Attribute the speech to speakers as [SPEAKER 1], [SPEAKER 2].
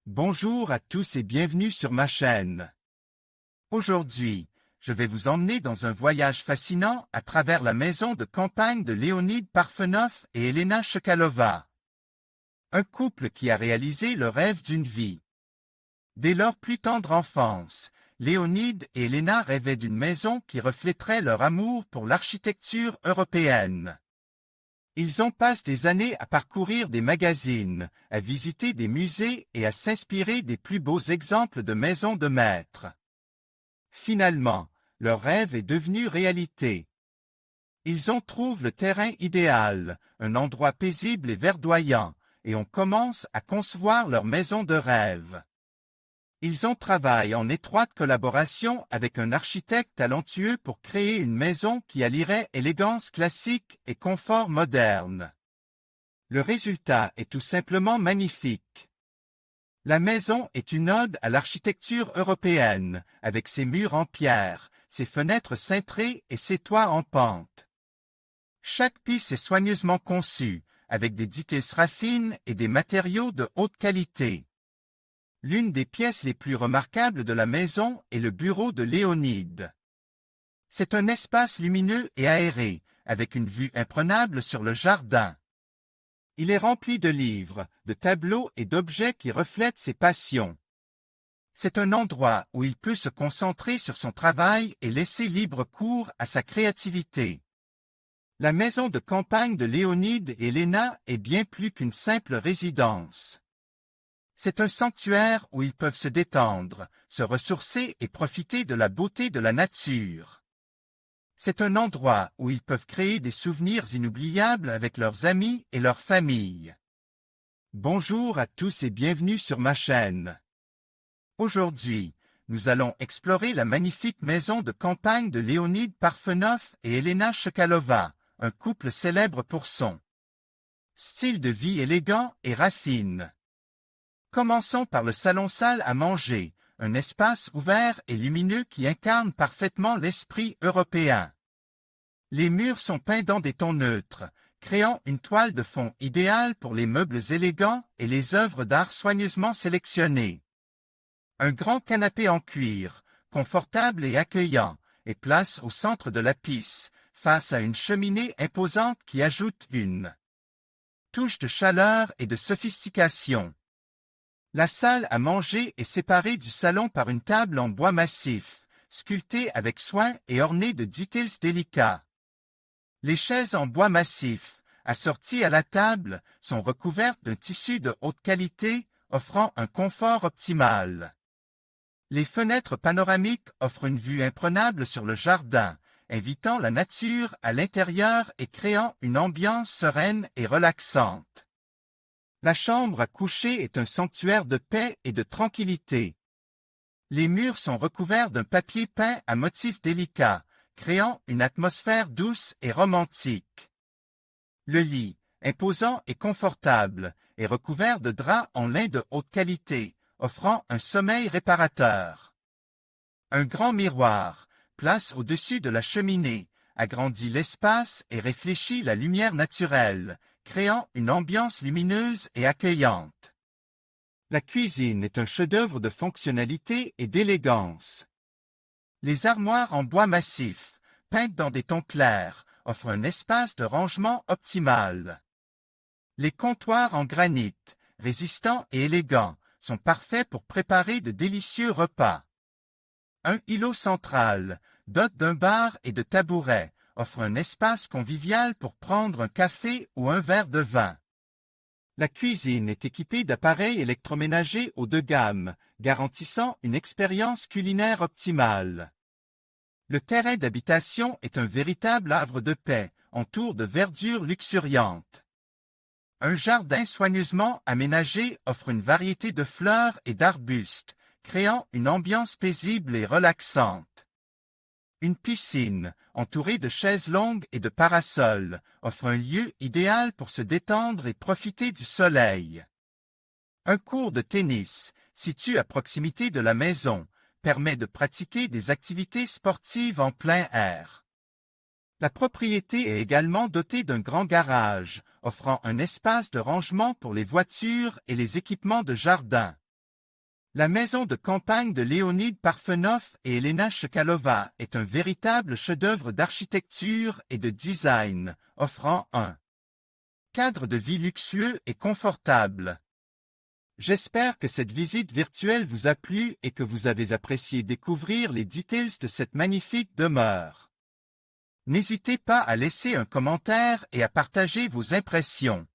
[SPEAKER 1] Bonjour à tous et bienvenue sur ma chaîne. Aujourd'hui, je vais vous emmener dans un voyage fascinant à travers la maison de campagne de Leonid Parfenov et Elena Chkalova. Un couple qui a réalisé le rêve d'une vie. Dès leur plus tendre enfance, Leonid et Elena rêvaient d'une maison qui reflèterait leur amour pour l'architecture européenne. Ils ont passé des années à parcourir des magazines, à visiter des musées et à s'inspirer des plus beaux exemples de maisons de maître. Finalement, leur rêve est devenu réalité. Ils ont trouvé le terrain idéal, un endroit paisible et verdoyant, et on commence à concevoir leur maison de rêve. Ils ont travaillé en étroite collaboration avec un architecte talentueux pour créer une maison qui allierait élégance classique et confort moderne. Le résultat est tout simplement magnifique. La maison est une ode à l'architecture européenne, avec ses murs en pierre, ses fenêtres cintrées et ses toits en pente. Chaque pièce est soigneusement conçue, avec des détails raffines et des matériaux de haute qualité. L'une des pièces les plus remarquables de la maison est le bureau de Léonide. C'est un espace lumineux et aéré, avec une vue imprenable sur le jardin. Il est rempli de livres, de tableaux et d'objets qui reflètent ses passions. C'est un endroit où il peut se concentrer sur son travail et laisser libre cours à sa créativité. La maison de campagne de Léonide et Elena est bien plus qu'une simple résidence. C'est un sanctuaire où ils peuvent se détendre, se ressourcer et profiter de la beauté de la nature. C'est un endroit où ils peuvent créer des souvenirs inoubliables avec leurs amis et leur famille. Bonjour à tous et bienvenue sur ma chaîne. Aujourd'hui, nous allons explorer la magnifique maison de campagne de Leonid Parfenov et Elena Chkalova, un couple célèbre pour son style de vie élégant et raffine. Commençons par le salon-salle à manger, un espace ouvert et lumineux qui incarne parfaitement l'esprit européen. Les murs sont peints dans des tons neutres, créant une toile de fond idéale pour les meubles élégants et les œuvres d'art soigneusement sélectionnées. Un grand canapé en cuir, confortable et accueillant, est placé au centre de la pièce, face à une cheminée imposante qui ajoute une touche de chaleur et de sophistication. La salle à manger est séparée du salon par une table en bois massif, sculptée avec soin et ornée de détails délicats. Les chaises en bois massif, assorties à la table, sont recouvertes d'un tissu de haute qualité, offrant un confort optimal. Les fenêtres panoramiques offrent une vue imprenable sur le jardin, invitant la nature à l'intérieur et créant une ambiance sereine et relaxante. La chambre à coucher est un sanctuaire de paix et de tranquillité. Les murs sont recouverts d'un papier peint à motifs délicats, créant une atmosphère douce et romantique. Le lit, imposant et confortable, est recouvert de draps en lin de haute qualité, offrant un sommeil réparateur. Un grand miroir, placé au-dessus de la cheminée, agrandit l'espace et réfléchit la lumière naturelle, créant une ambiance lumineuse et accueillante. La cuisine est un chef-d'œuvre de fonctionnalité et d'élégance. Les armoires en bois massif, peintes dans des tons clairs, offrent un espace de rangement optimal. Les comptoirs en granit, résistants et élégants, sont parfaits pour préparer de délicieux repas. Un îlot central, doté d'un bar et de tabourets, offre un espace convivial pour prendre un café ou un verre de vin. La cuisine est équipée d'appareils électroménagers haut de gamme, garantissant une expérience culinaire optimale. Le terrain d'habitation est un véritable havre de paix, entouré de verdure luxuriante. Un jardin soigneusement aménagé offre une variété de fleurs et d'arbustes, créant une ambiance paisible et relaxante. Une piscine, entourée de chaises longues et de parasols, offre un lieu idéal pour se détendre et profiter du soleil. Un court de tennis, situé à proximité de la maison, permet de pratiquer des activités sportives en plein air. La propriété est également dotée d'un grand garage, offrant un espace de rangement pour les voitures et les équipements de jardin. La maison de campagne de Leonid Parfenov et Elena Chkalova est un véritable chef-d'œuvre d'architecture et de design, offrant un cadre de vie luxueux et confortable. J'espère que cette visite virtuelle vous a plu et que vous avez apprécié découvrir les details de cette magnifique demeure. N'hésitez pas à laisser un commentaire et à partager vos impressions.